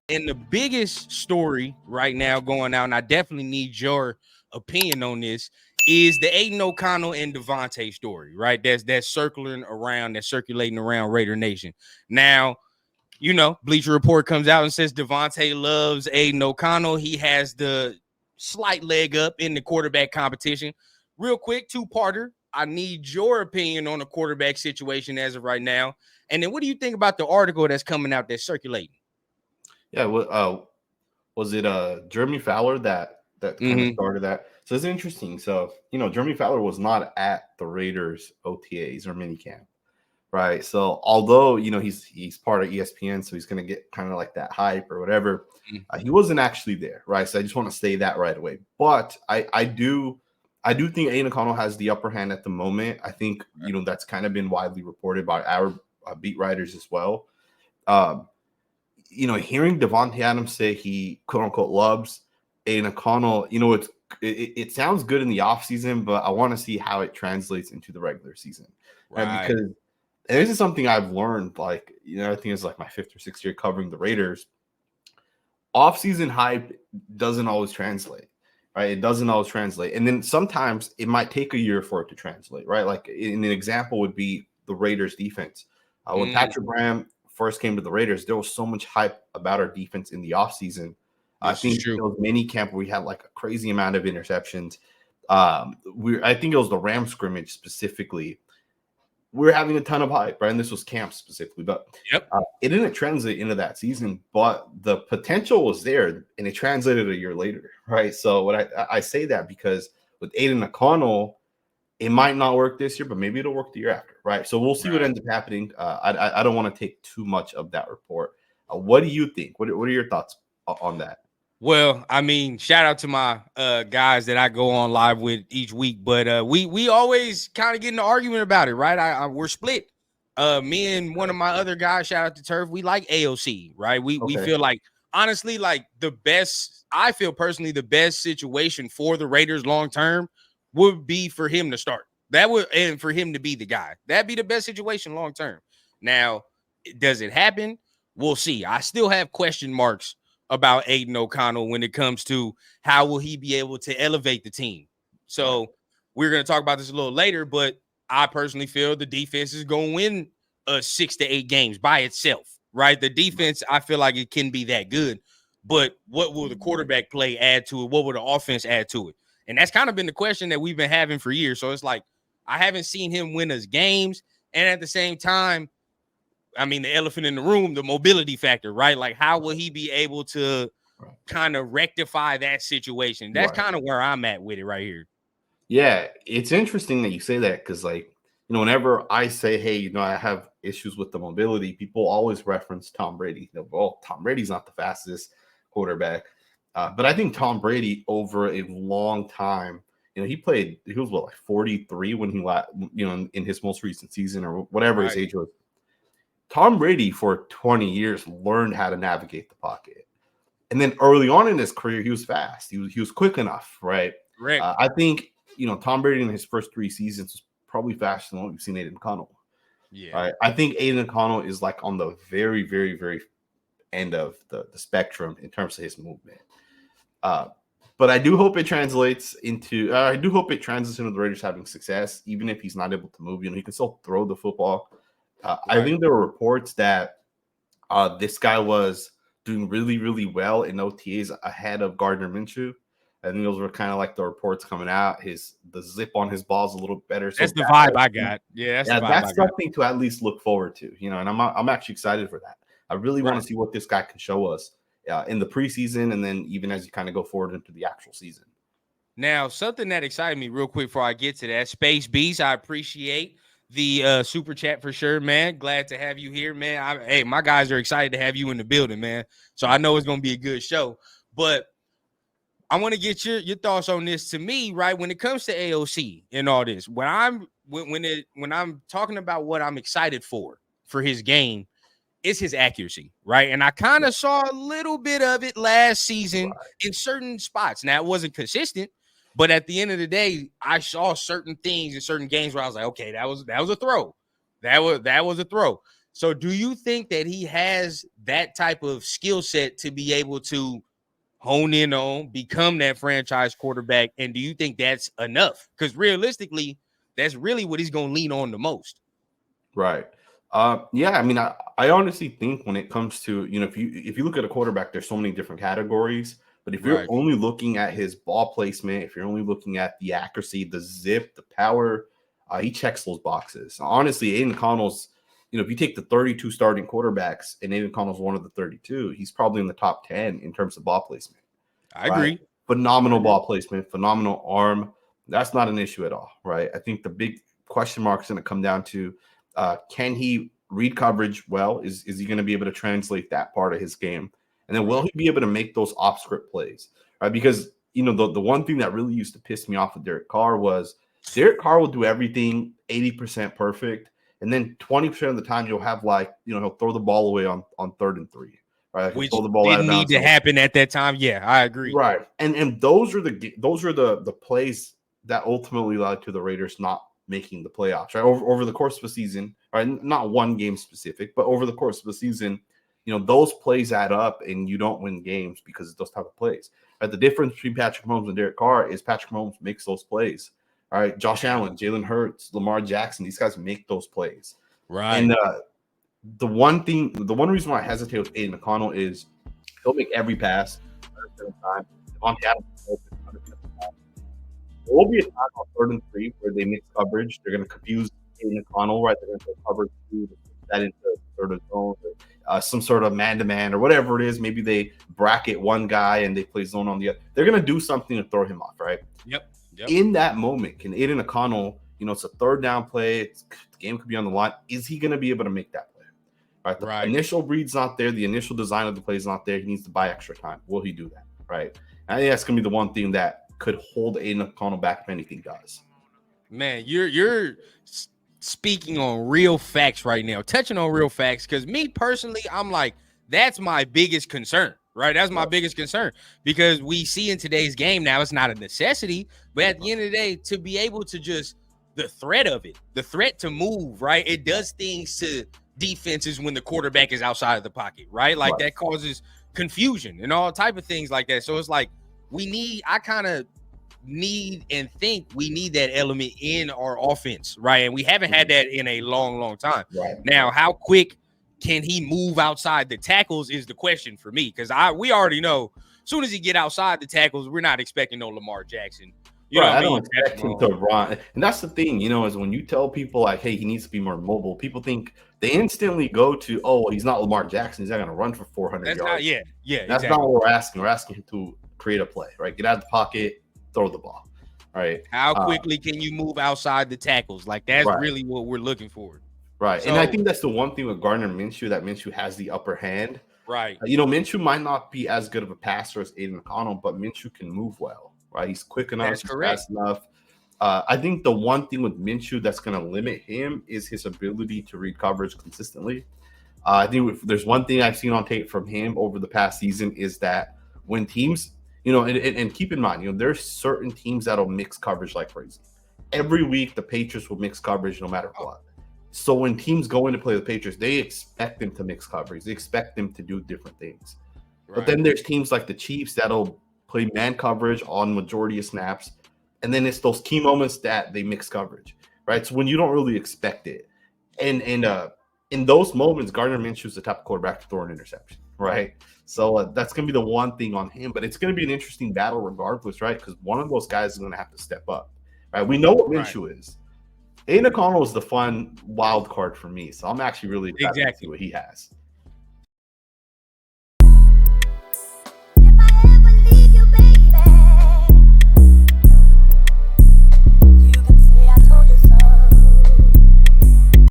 And the biggest story right now going out, and I definitely need your opinion on this, is the Aidan O'Connell and Devontae story, right? That's circulating around Raider Nation. Now, Bleacher Report comes out and says Devontae loves Aidan O'Connell. He has the slight leg up in the quarterback competition. Real quick, two-parter. I need your opinion on the quarterback situation as of right now. And then what do you think about the article that's coming out that's circulating? Yeah, was it Jeremy Fowler that kind of started that? So it's interesting. So Jeremy Fowler was not at the Raiders OTAs or minicamp, right? So although he's part of ESPN, so he's going to get kind of like that hype or whatever, he wasn't actually there, right? So I just want to say that right away. But I do think Aidan O'Connell has the upper hand at the moment. I think that's kind of been widely reported by our beat writers as well. Hearing Devontae Adams say he quote unquote loves Aidan O'Connell, it sounds good in the offseason, but I want to see how it translates into the regular season. Right. Because this is something I've learned, I think it's like my 5th or 6th year covering the Raiders. Offseason hype doesn't always translate, right? It doesn't always translate. And then sometimes it might take a year for it to translate, right? Like an example would be the Raiders defense. When Patrick Graham first came to the Raiders, there was so much hype about our defense in the offseason. I think it was mini camp where we had like a crazy amount of interceptions. I think it was the Ram scrimmage specifically. We were having a ton of hype, right? And this was camp specifically, but it didn't translate into that season. But the potential was there, and it translated a year later, right? So what I say that because with Aidan O'Connell, it might not work this year, but maybe it'll work the year after, right? So we'll see what ends up happening. I don't want to take too much of that report. What do you think? What are your thoughts on that? Well, I mean, shout out to my guys that I go on live with each week, but we always kind of get in an argument about it, right? We're split. Me and one of my other guys, shout out to Turf, we like AOC, right? We feel like, honestly, like I feel personally the best situation for the Raiders long term would be for him to start. And for him to be the guy. That'd be the best situation long term. Now, does it happen? We'll see. I still have question marks about Aidan O'Connell when it comes to how will he be able to elevate the team. So we're going to talk about this a little later, but I personally feel the defense is going to win 6 to 8 games by itself, right? The defense, I feel like it can be that good, but what will the quarterback play add to it? What will the offense add to it? And that's kind of been the question that we've been having for years. So it's like, I haven't seen him win us games. And at the same time, I mean, the elephant in the room, the mobility factor, right? Like, how will he be able to kind of rectify that situation? That's kind of where I'm at with it right here. Yeah, it's interesting that you say that because, whenever I say, hey, I have issues with the mobility, people always reference Tom Brady. Well, Tom Brady's not the fastest quarterback. But I think Tom Brady over a long time, he was like 43 when he, in his most recent season or whatever his age was. Tom Brady for 20 years learned how to navigate the pocket. And then early on in his career, he was fast. He was quick enough, right? I think, Tom Brady in his first 3 seasons was probably faster than what we've seen Aidan O'Connell. Yeah. Right? I think Aidan O'Connell is like on the very, very, very end of the spectrum in terms of his movement. But I do hope it translates into the Raiders having success, even if he's not able to move. He can still throw the football. I think there were reports that this guy was doing really, really well in OTAs ahead of Gardner Minshew. I think those were kind of like the reports coming out. The zip on his ball is a little better. So that's the vibe I got. Yeah, that's something to at least look forward to. And I'm actually excited for that. I really want to see what this guy can show us in the preseason, and then even as you kind of go forward into the actual season. Now, something that excited me real quick before I get to that, Space Beast, I appreciate the super chat for sure, man. Glad to have you here, man. Hey, my guys are excited to have you in the building, man. So I know it's going to be a good show. But I want to get your thoughts on this. To me, right, when it comes to AOC and all this, when I'm talking about what I'm excited for his game, it's his accuracy, right? And I kind of saw a little bit of it last season in certain spots. Now, it wasn't consistent, but at the end of the day, I saw certain things in certain games where I was like, okay, that was a throw. That was a throw. So do you think that he has that type of skill set to be able to hone in on, become that franchise quarterback? And do you think that's enough? Because realistically, that's really what he's going to lean on the most. Right. Yeah, I mean, I honestly think when it comes to, if you look at a quarterback, there's so many different categories. But if you're only looking at his ball placement, if you're only looking at the accuracy, the zip, the power, he checks those boxes. Honestly, Aidan O'Connell's, if you take the 32 starting quarterbacks and Aidan O'Connell's one of the 32, he's probably in the top 10 in terms of ball placement. I agree. Phenomenal ball placement, phenomenal arm. That's not an issue at all, right? I think the big question mark is going to come down to, can he read coverage well? Is he going to be able to translate that part of his game? And then will he be able to make those off script plays? Right? Because, the one thing that really used to piss me off with Derek Carr was Derek Carr will do everything 80% perfect. And then 20% of the time you'll have he'll throw the ball away on 3rd and 3. Right? Which throw the ball didn't need to happen at that time. Yeah, I agree. Right. And those are the plays that ultimately led to the Raiders not making the playoffs, right? Over the course of a season, right? Not one game specific, but over the course of a season, those plays add up and you don't win games because of those type of plays. Right? The difference between Patrick Mahomes and Derek Carr is Patrick Mahomes makes those plays. All right. Josh Allen, Jalen Hurts, Lamar Jackson, these guys make those plays. Right. And the one reason why I hesitate with Aidan O'Connell is he'll make every pass 100% of the time. On the there will be a time on 3rd and 3 where they mix coverage. They're going to confuse Aidan O'Connell, right? They're going to cover 2, that into sort of zone, some sort of man-to-man or whatever it is. Maybe they bracket one guy and they play zone on the other. They're going to do something to throw him off, right? Yep. In that moment, can Aidan O'Connell, it's a 3rd down play, the game could be on the line. Is he going to be able to make that play? Right? The initial read's not there. The initial design of the play is not there. He needs to buy extra time. Will he do that? Right? I think that's going to be the one thing that could hold Aidan O'Connell back if anything does. Man, you're speaking on real facts right now, touching on real facts. Because me personally, I'm like, that's my biggest concern, right? That's my biggest concern because we see in today's game now, it's not a necessity, but at the end of the day, to be able to just the threat of it, the threat to move, right? It does things to defenses when the quarterback is outside of the pocket, right? Like that causes confusion and all type of things like that. So it's like, I kind of need and think we need that element in our offense, right? And we haven't had that in a long, long time. Right. Now, how quick can he move outside the tackles is the question for me, because we already know as soon as he get outside the tackles, we're not expecting no Lamar Jackson. You know what I mean? don't expect him to run. And that's the thing, is when you tell people like, hey, he needs to be more mobile, people think they instantly go to, oh, he's not Lamar Jackson. He's not going to run for 400 yards. That's not what we're asking. We're asking him to create a play, right? Get out of the pocket, throw the ball, right? How quickly can you move outside the tackles? Like, that's really what we're looking for. Right. So, and I think that's the one thing with Gardner Minshew, that Minshew has the upper hand. Right. Minshew might not be as good of a passer as Aidan O'Connell, but Minshew can move well, right? He's quick enough. That's correct. Fast enough. I think the one thing with Minshew that's going to limit him is his ability to read coverage consistently. I think if there's one thing I've seen on tape from him over the past season is that when teams, and keep in mind, there's certain teams that'll mix coverage like crazy. Every week, the Patriots will mix coverage no matter what. So when teams go in to play the Patriots, they expect them to mix coverage. They expect them to do different things. Right. But then there's teams like the Chiefs that'll play man coverage on majority of snaps. And then it's those key moments that they mix coverage, right? So when you don't really expect it. And in those moments, Gardner Minshew is the type of quarterback to throw an interception, right? So that's going to be the one thing on him. But it's going to be an interesting battle regardless, right? Because one of those guys is going to have to step up, right? We know what Minshew is. Aidan O'Connell is the fun wild card for me. So I'm actually really excited to see what he has.